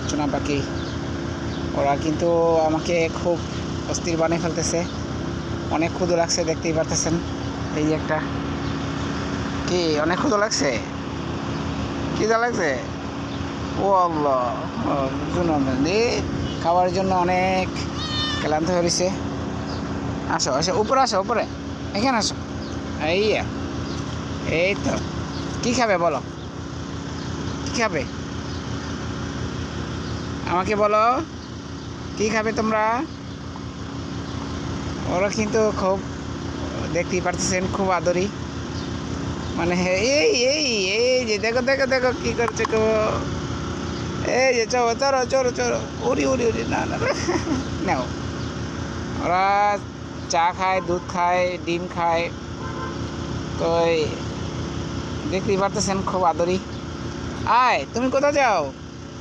চুনা পাখি। ওরা কিন্তু আমাকে খুব অস্থির বানিয়ে ফেলতেছে। অনেক ক্ষুধা লাগছে, দেখতেই পারতেছেন। এই যে একটা কি অনেক ক্ষুধা লাগছে, খিদা লাগছে। ও আল্লাহ, খাওয়ার জন্য অনেক ক্লান্ত হয়ে রয়েছে। আসো আসো, উপরে আসো, উপরে এখানে আসো। এই এই তো, কী খাবে বলো, কী খাবে আমাকে বলো, কী খাবে তোমরা? ওরা কিন্তু খুব, দেখতেই পারতেছেন, খুব আদরি। মানে এই এই এই যে দেখো দেখো দেখো কী করছে গো। এই যে চলো চলো চলো চলো, উড়ি উড়ি উড়ি, না না নাও। ওরা চা খায়, দুধ খায়, ডিম খায়। তো দেখতেই পারতেছেন খুব আদরি। আয়, তুমি কোথায় যাও?